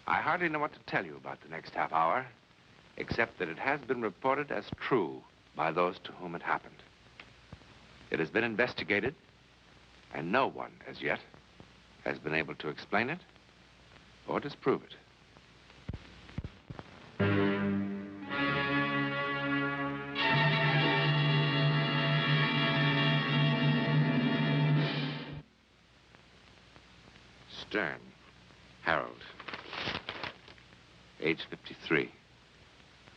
I hardly know what to tell you about the next half hour, except that it has been reported as true by those to whom it happened. It has been investigated, and no one, as yet, has been able to explain it or disprove it. Stern, Harold, age 53.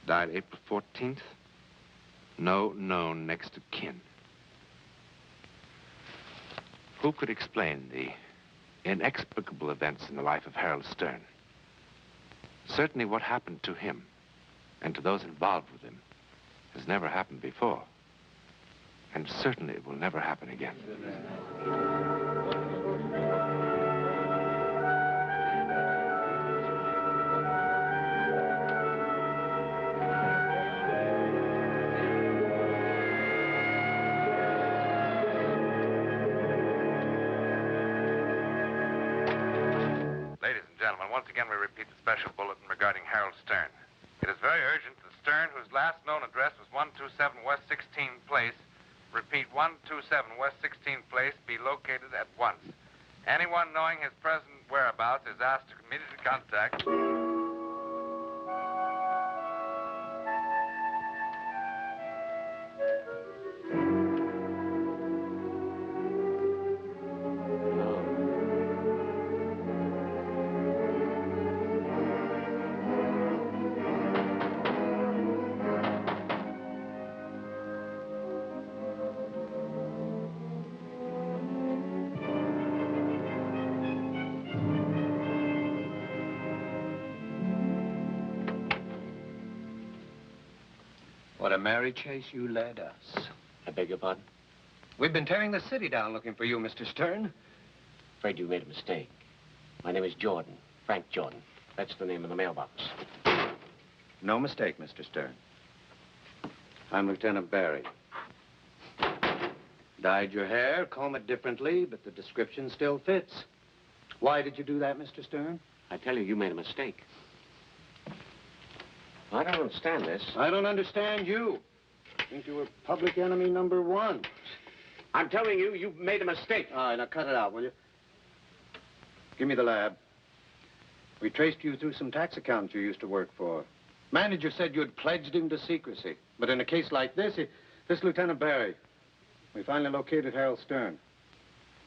Died April 14th. No known next of kin. Who could explain the inexplicable events in the life of Harold Stern? Certainly what happened to him and to those involved with him has never happened before. And certainly it will never happen again. Once again, we repeat the special bulletin regarding Harold Stern. It is very urgent that Stern, whose last known address was 127 West 16th Place, repeat 127 West 16th Place, be located at once. Anyone knowing his present whereabouts is asked to immediately contact... What a merry chase you led us. I beg your pardon? We've been tearing the city down looking for you, Mr. Stern. Afraid you made a mistake. My name is Jordan, Frank Jordan. That's the name of the mailbox. No mistake, Mr. Stern. I'm Lieutenant Barry. Dyed your hair, comb it differently, but the description still fits. Why did you do that, Mr. Stern? I tell you, you made a mistake. I don't understand this. I don't understand you. I think you were public enemy number one. I'm telling you, you've made a mistake. All right, now cut it out, will you? Give me the lab. We traced you through some tax accounts you used to work for. Manager said you had pledged him to secrecy. But in a case like this, this Lieutenant Barry, we finally located Harold Stern.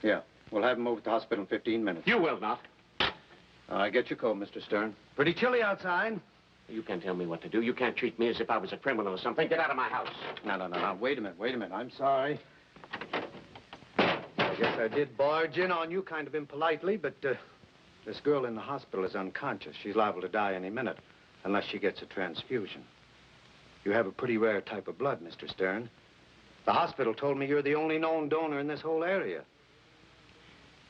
Yeah, we'll have him over at the hospital in 15 minutes. You will not. All right, get your coat, Mr. Stern. Pretty chilly outside. You can't tell me what to do. You can't treat me as if I was a criminal or something. Get out of my house. No. Wait a minute. I'm sorry. I guess I did barge in on you kind of impolitely, but this girl in the hospital is unconscious. She's liable to die any minute unless she gets a transfusion. You have a pretty rare type of blood, Mr. Stern. The hospital told me you're the only known donor in this whole area.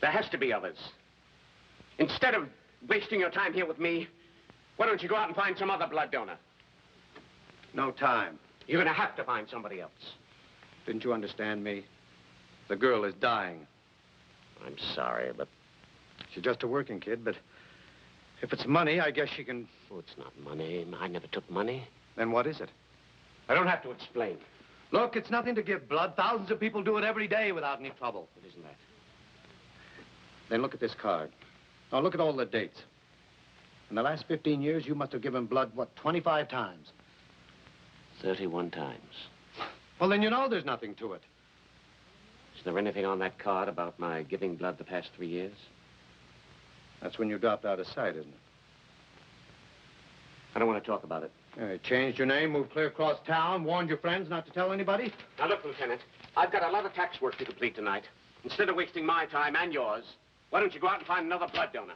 There has to be others. Instead of wasting your time here with me, why don't you go out and find some other blood donor? No time. You're gonna have to find somebody else. Didn't you understand me? The girl is dying. I'm sorry, but... She's just a working kid, but if it's money, I guess she can... Oh, it's not money. I never took money. Then what is it? I don't have to explain. Look, it's nothing to give blood. Thousands of people do it every day without any trouble. It isn't that. Then look at this card. Now, look at all the dates. In the last 15 years, you must have given blood, what, 25 times? 31 times. Well, then you know there's nothing to it. Is there anything on that card about my giving blood the past 3 years? That's when you dropped out of sight, isn't it? I don't want to talk about it. You changed your name, moved clear across town, warned your friends not to tell anybody? Now, look, Lieutenant, I've got a lot of tax work to complete tonight. Instead of wasting my time and yours, why don't you go out and find another blood donor?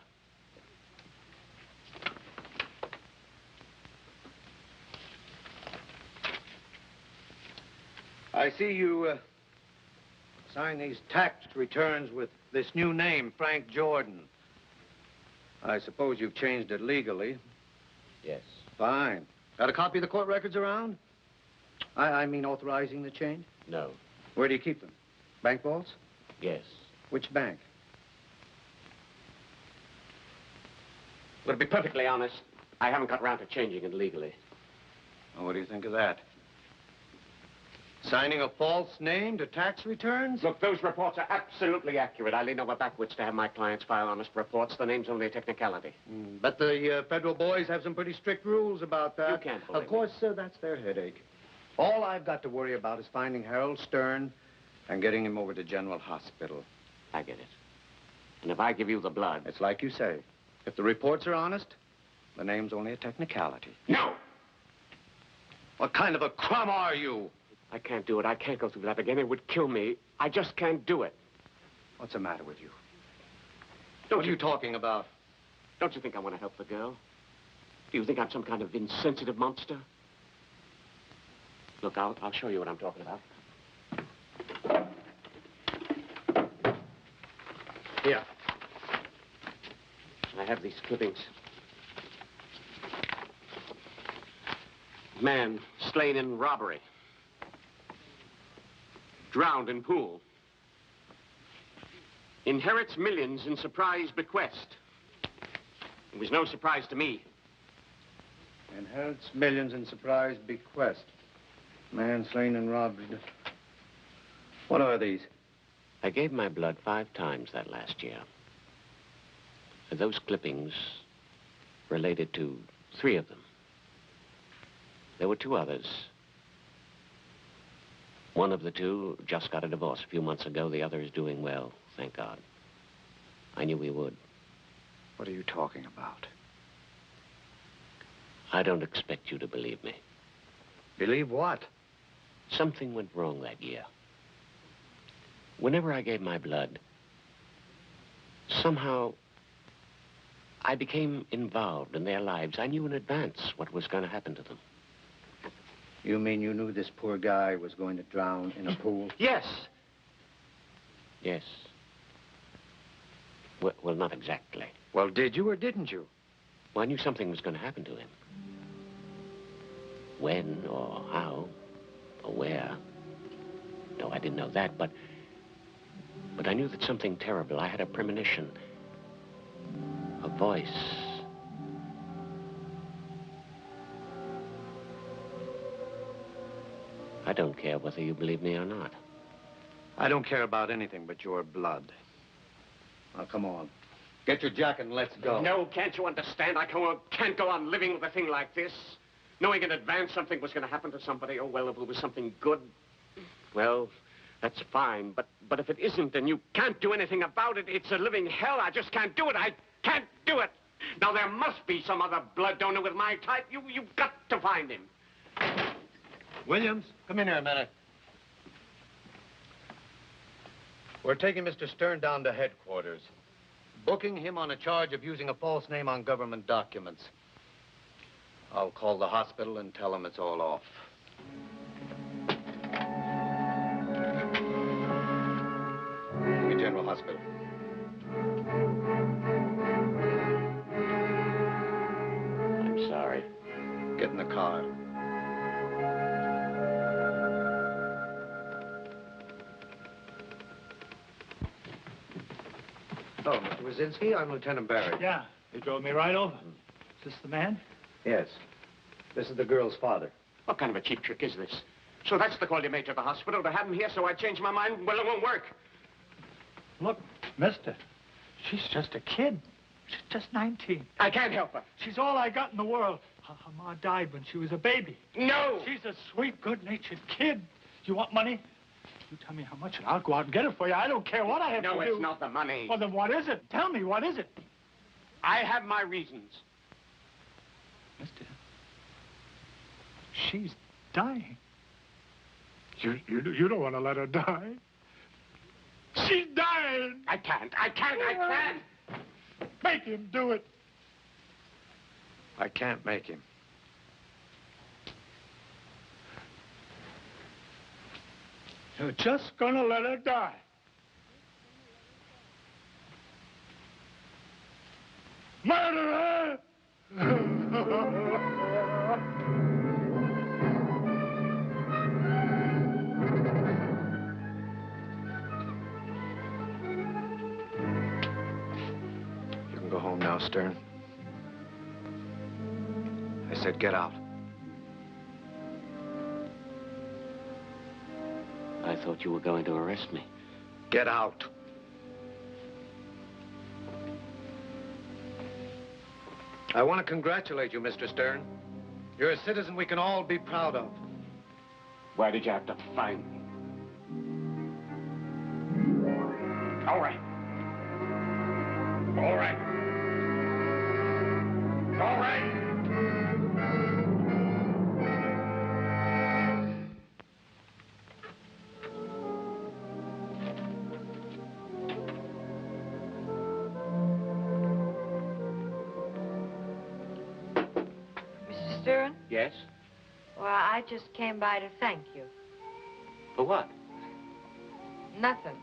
I see you sign these tax returns with this new name, Frank Jordan. I suppose you've changed it legally. Yes. Fine. Got a copy of the court records around? I mean authorizing the change? No. Where do you keep them? Bank vaults? Yes. Which bank? Well, to be perfectly honest, I haven't got around to changing it legally. Well, what do you think of that? Signing a false name to tax returns? Look, those reports are absolutely accurate. I lean over backwards to have my clients file honest reports. The name's only a technicality. But the federal boys have some pretty strict rules about that. You can't believe Of course, that's their headache. All I've got to worry about is finding Harold Stern and getting him over to General Hospital. I get it. And if I give you the blood... It's like you say. If the reports are honest, the name's only a technicality. No! What kind of a crumb are you? I can't do it. I can't go through that again. It would kill me. I just can't do it. What's the matter with you? Don't What are you talking about? Don't you think I want to help the girl? Do you think I'm some kind of insensitive monster? Look, I'll show you what I'm talking about. Here. I have these clippings. Man slain in robbery. Drowned in pool. Inherits millions in surprise bequest. It was no surprise to me. Inherits millions in surprise bequest. Man slain in robbery. What are these? I gave my blood 5 times that last year. Those clippings related to 3 of them. There were 2 others. One of the 2 just got a divorce a few months ago. The other is doing well, thank God. I knew he would. What are you talking about? I don't expect you to believe me. Believe what? Something went wrong that year. Whenever I gave my blood, somehow I became involved in their lives. I knew in advance what was going to happen to them. You mean you knew this poor guy was going to drown in a pool? Yes. Yes. Well, not exactly. Well, did you or didn't you? Well, I knew something was going to happen to him. When or how or where. No, I didn't know that, but I knew that something terrible. I had a premonition. A voice. I don't care whether you believe me or not. I don't care about anything but your blood. Now, come on. Get your jacket and let's go. No, can't you understand? I can't go on living with a thing like this. Knowing in advance something was going to happen to somebody. Oh, well, if it was something good, well, that's fine. But if it isn't and you can't do anything about it, it's a living hell. I just can't do it. I can't do it. Now, there must be some other blood donor with my type. You've got to find him. Williams, come in here a minute. We're taking Mr. Stern down to headquarters. Booking him on a charge of using a false name on government documents. I'll call the hospital and tell them it's all off. Give me General Hospital. I'm sorry. Get in the car. Oh, Mr. Wazinski, I'm Lieutenant Barry. Yeah, they drove me right over. Is this the man? Yes. This is the girl's father. What kind of a cheap trick is this? So that's the call you made to the hospital to have him here, so I changed my mind? Well, it won't work. Look, mister, she's just a kid. She's just 19. I can't help her. She's all I got in the world. Her ma died when she was a baby. No! She's a sweet, good-natured kid. You want money? You tell me how much and I'll go out and get it for you. I don't care what I have to do. No, it's not the money. Well, then what is it? Tell me, what is it? I have my reasons. Mister, she's dying. You don't want to let her die. She's dying. I can't. Make him do it. I can't make him. You're just gonna let her die. Murderer! You can go home now, Stern. said get out. I thought you were going to arrest me. Get out. I want to congratulate you, Mr. Stern. You're a citizen we can all be proud of. Why did you have to find me? All right. All right. All right. Mr. Stern? Yes? Well, I just came by to thank you. For what? Nothing.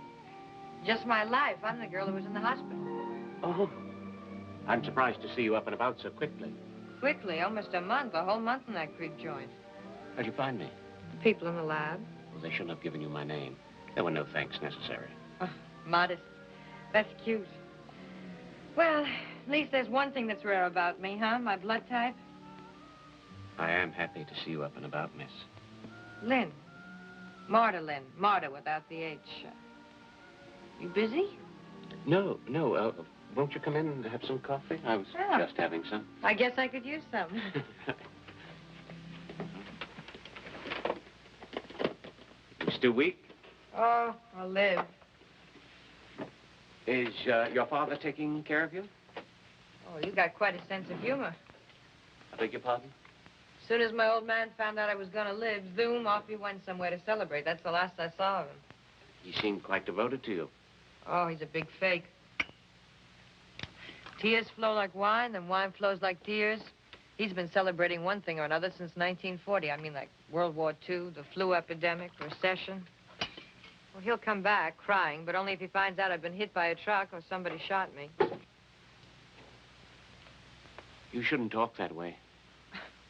Just my life. I'm the girl who was in the hospital. Oh. I'm surprised to see you up and about so quickly. Quickly, almost a month, a whole month in that creep joint. How'd you find me? People in the lab. Well, they shouldn't have given you my name. There were no thanks necessary. Oh, modest. That's cute. Well, at least there's one thing that's rare about me, huh? My blood type. I am happy to see you up and about, miss. Lynn. Marta Lynn. Marta without the H. You busy? No. Won't you come in and have some coffee? I was just having some. I guess I could use some. You still weak? Oh, I'll live. Is your father taking care of you? Oh, you got quite a sense of humor. I beg your pardon? As soon as my old man found out I was going to live, zoom, off he went somewhere to celebrate. That's the last I saw of him. He seemed quite devoted to you. Oh, he's a big fake. Tears flow like wine, then wine flows like tears. He's been celebrating one thing or another since 1940. I mean, like World War II, the flu epidemic, recession. Well, he'll come back crying, but only if he finds out I've been hit by a truck or somebody shot me. You shouldn't talk that way.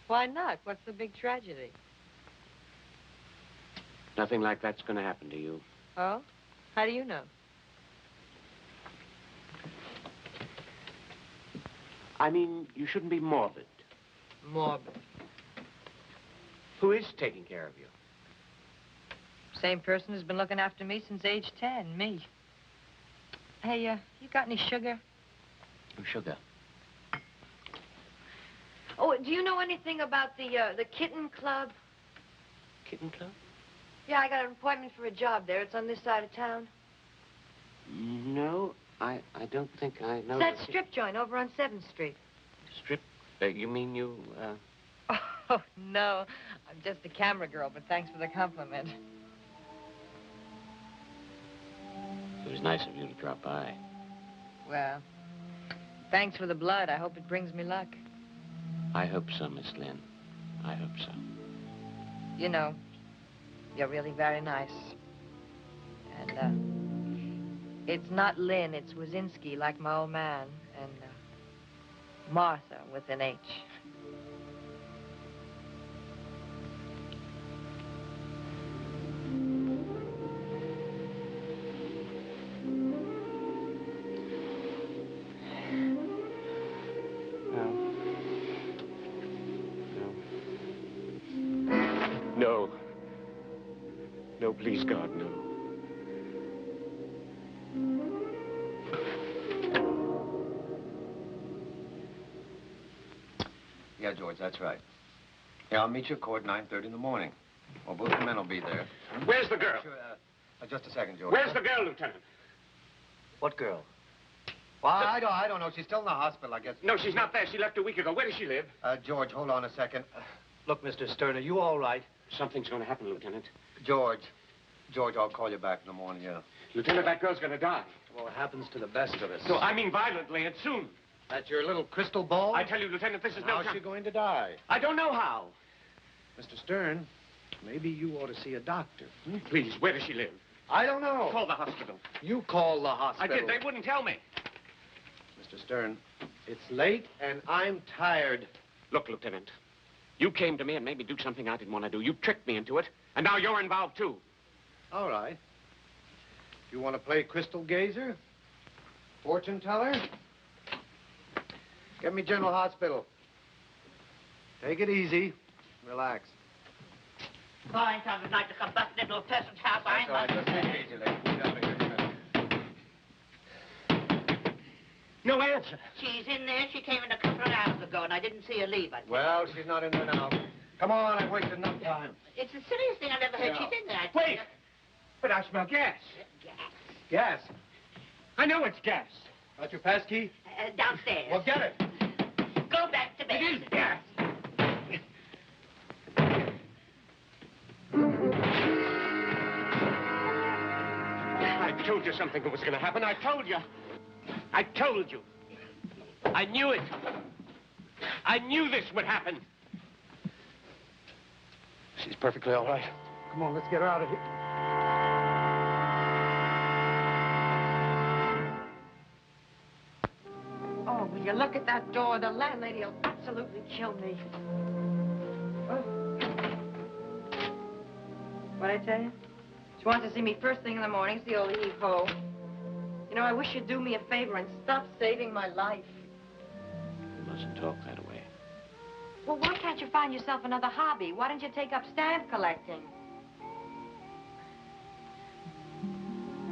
Why not? What's the big tragedy? Nothing like that's going to happen to you. Oh? How do you know? I mean, you shouldn't be morbid. Morbid. Who is taking care of you? Same person who's been looking after me since age 10, me. Hey, you got any sugar? Oh, sugar. Oh, do you know anything about the Kitten Club? Kitten Club? Yeah, I got an appointment for a job there. It's on this side of town. No, I don't think I know. It's that strip joint over on 7th Street. Strip? You mean you, Oh, no. I'm just a camera girl, but thanks for the compliment. It was nice of you to drop by. Well, thanks for the blood. I hope it brings me luck. I hope so, Miss Lynn. I hope so. You know, you're really very nice. And, it's not Lynn, it's Wazinski, like my old man. And, Martha with an H. No. No, please, God, no. Yeah, George, that's right. Yeah, I'll meet you at court 9:30 in the morning. Well, both the men will be there. Where's the girl? Sure, just a second, George. Where's the girl, Lieutenant? What girl? Well, I don't know. She's still in the hospital, I guess. No, she's not there. She left a week ago. Where does she live? George, hold on a second. Look, Mr. Stern, are you all right? Something's going to happen, Lieutenant. George, I'll call you back in the morning, yeah. Lieutenant, that girl's going to die. Well, it happens to the best of us. No, I mean violently and soon. That's your little crystal ball? I tell you, Lieutenant, this is no How's time. she going to die? I don't know how. Mr. Stern, maybe you ought to see a doctor. Please, where does she live? I don't know. Call the hospital. You call the hospital. I did. They wouldn't tell me. Mr. Stern, it's late and I'm tired. Look, Lieutenant, you came to me and made me do something I didn't want to do. You tricked me into it, and now you're involved, too. All right. You want to play crystal gazer? Fortune teller? Get me General Hospital. Take it easy. Relax. Fine time of night to come busting into a peasant's house. I ain't That's all right. Just take it easy, lady. Cool down here. No answer. She's in there. She came in a couple of hours ago, and I didn't see her leave. Well, she's not in there now. Come on, I've wasted enough time. It's the silliest thing I've ever heard. Yeah. She's in there. I tell Wait! you. But I smell gas. Gas. Gas. I know it's gas. Got your pass key? Downstairs. Well, get it. Go back to bed. It is gas. I told you something was going to happen. I told you. I told you. I knew it. I knew this would happen. She's perfectly all right. Come on, let's get her out of here. Oh, will you look at that door? The landlady will absolutely kill me. Oh. What'd I tell you? She wants to see me first thing in the morning. It's the old heave-ho. You know, I wish you'd do me a favor and stop saving my life. You mustn't talk that way. Well, why can't you find yourself another hobby? Why don't you take up stamp collecting?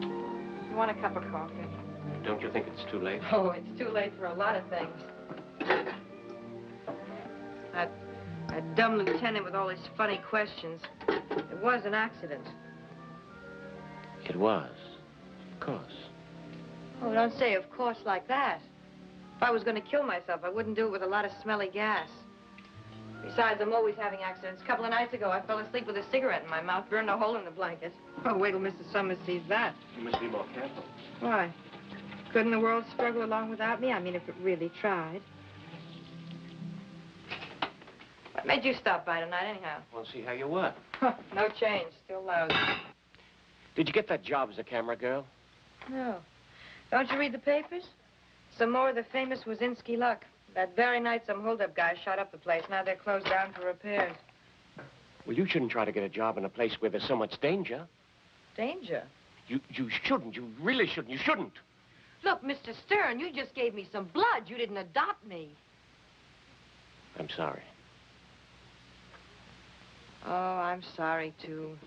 You want a cup of coffee? Don't you think it's too late? Oh, it's too late for a lot of things. That dumb lieutenant with all his funny questions. It was an accident. It was. Of course. Oh, don't say of course like that. If I was going to kill myself, I wouldn't do it with a lot of smelly gas. Besides, I'm always having accidents. A couple of nights ago, I fell asleep with a cigarette in my mouth, burned a hole in the blanket. Oh, wait till Mrs. Summers sees that. You must be more careful. Why? Couldn't the world struggle along without me? I mean, if it really tried. What made you stop by tonight, anyhow? Want to see how you were. No change. Still lousy. Did you get that job as a camera girl? No. Don't you read the papers? Some more of the famous Wazinski luck. That very night, some hold-up guys shot up the place. Now they're closed down for repairs. Well, you shouldn't try to get a job in a place where there's so much danger. Danger? You shouldn't. You really shouldn't. You shouldn't. Look, Mr. Stern, you just gave me some blood. You didn't adopt me. I'm sorry. Oh, I'm sorry, too.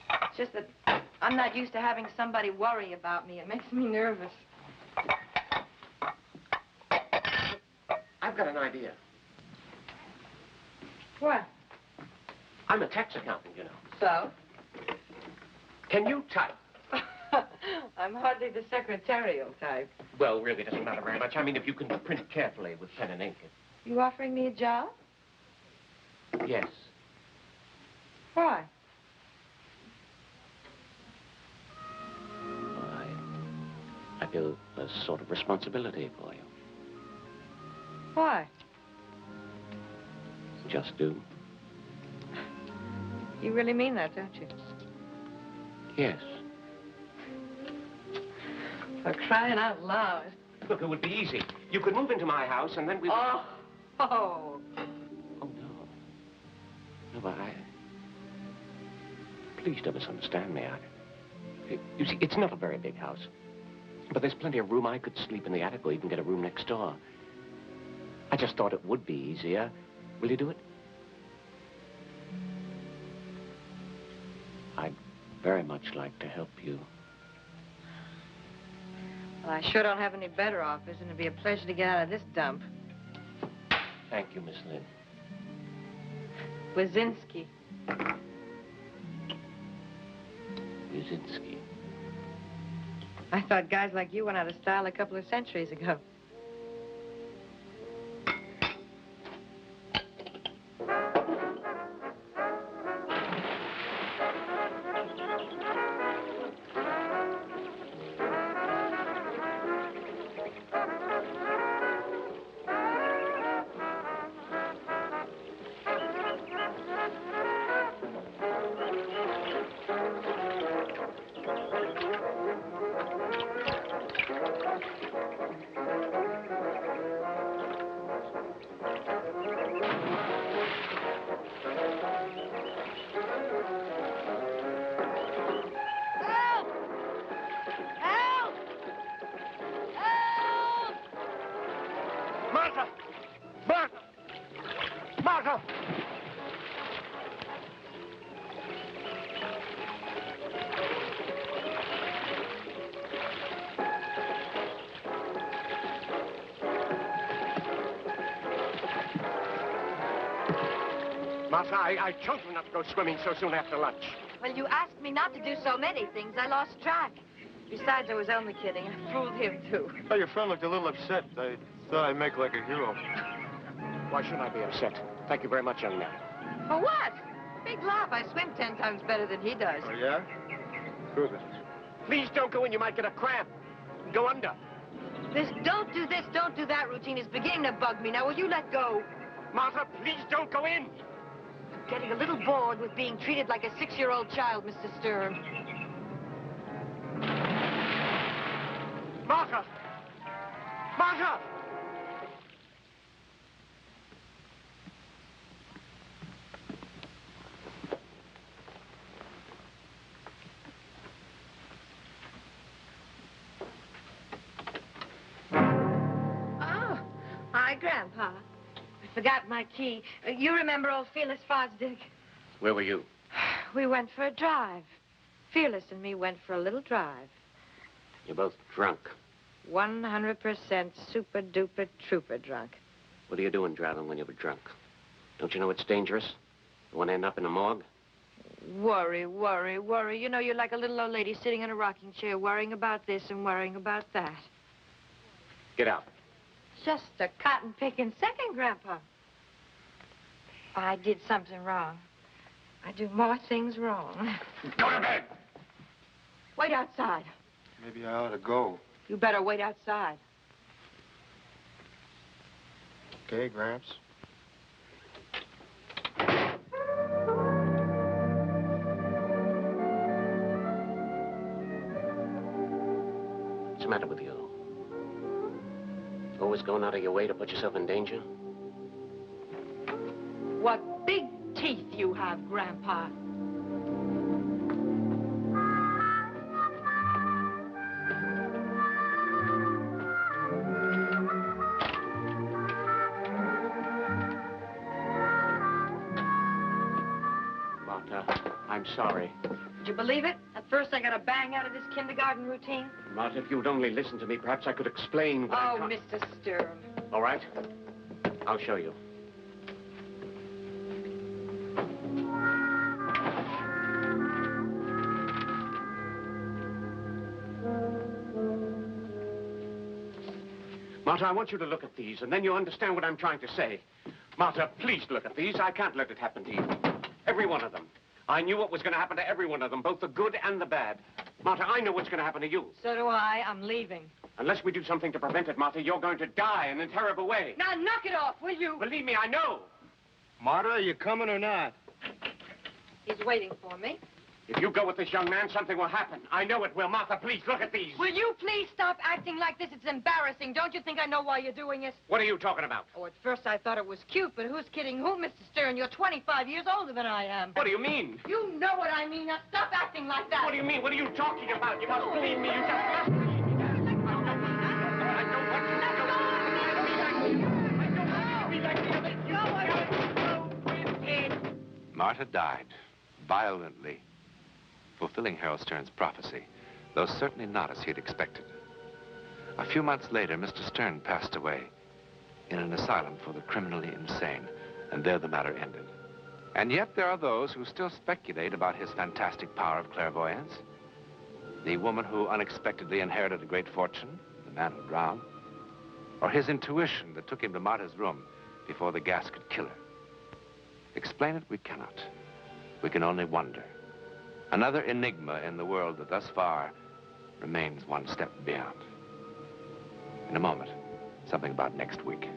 It's just that I'm not used to having somebody worry about me. It makes me nervous. I've got an idea. What? I'm a tax accountant, you know. So? Can you type? I'm hardly the secretarial type. Well, really, it doesn't matter very much. I mean, if you can print carefully with pen and ink. You offering me a job? Yes. Why? Well, I feel a sort of responsibility for you. Why? Just do. You really mean that, don't you? Yes. For crying out loud. Look, it would be easy. You could move into my house, and then we would... Oh. Oh, no. No, but Please don't misunderstand me. You see, it's not a very big house. But there's plenty of room. I could sleep in the attic or even get a room next door. I just thought it would be easier. Will you do it? I'd very much like to help you. Well, I sure don't have any better offers, and it'd be a pleasure to get out of this dump. Thank you, Miss Lynn. Wazinski. Wazinski. I thought guys like you went out of style a couple of centuries ago. Martha! Martha, I told you not to go swimming so soon after lunch. Well, you asked me not to do so many things. I lost track. Besides, I was only kidding. I fooled him, too. Oh, your friend looked a little upset. I thought I'd make like a hero. Why should I be upset? Thank you very much, young man. For what? Big laugh. I swim 10 times better than he does. Oh, yeah? Prove it. Please don't go in. You might get a cramp. Go under. This don't do that routine is beginning to bug me. Now, will you let go? Martha, please don't go in. I'm getting a little bored with being treated like a 6-year-old child, Mr. Stern. Martha! Martha! Oh, hi, Grandpa. I forgot my key. You remember old Fearless Fosdick? Where were you? We went for a drive. Fearless and me went for a little drive. You're both drunk. 100% super-duper trooper drunk. What are you doing driving when you were drunk? Don't you know it's dangerous? You want to end up in a morgue? Worry, worry, worry. You know, you're like a little old lady sitting in a rocking chair worrying about this and worrying about that. Get out. Just a cotton-picking second, Grandpa. I did something wrong. I do more things wrong. Go to bed! Wait outside. Maybe I ought to go. You better wait outside. Okay, Gramps. What's the matter with you? Always going out of your way to put yourself in danger? What big teeth you have, Grandpa. Martha, I'm sorry. Did you believe it? At first, I got a bang out of this kindergarten routine. Martha, if you'd only listen to me, perhaps I could explain what I'm Oh, trying- Mr. Stern. All right. I'll show you. Martha, I want you to look at these, and then you'll understand what I'm trying to say. Martha, please look at these. I can't let it happen to you. Every one of them. I knew what was going to happen to every one of them, both the good and the bad. Martha, I know what's going to happen to you. So do I. I'm leaving. Unless we do something to prevent it, Martha, you're going to die in a terrible way. Now, knock it off, will you? Believe me, I know. Martha, are you coming or not? He's waiting for me. If you go with this young man, something will happen. I know it will. Martha, please, look at these. Will you please stop acting like this? It's embarrassing. Don't you think I know why you're doing it? What are you talking about? Oh, at first I thought it was cute, but who's kidding who, Mr. Stern? You're 25 years older than I am. What do you mean? You know what I mean. Now stop acting like that. What do you mean? What are you talking about? You must believe me. You just must believe me. I don't want you to be like me. Martha died, violently, fulfilling Harold Stern's prophecy, though certainly not as he had expected. A few months later, Mr. Stern passed away in an asylum for the criminally insane, and there the matter ended. And yet there are those who still speculate about his fantastic power of clairvoyance. The woman who unexpectedly inherited a great fortune, the man who drowned, or his intuition that took him to Martha's room before the gas could kill her. Explain it we cannot. We can only wonder. Another enigma in the world that thus far remains one step beyond. In a moment, something about next week.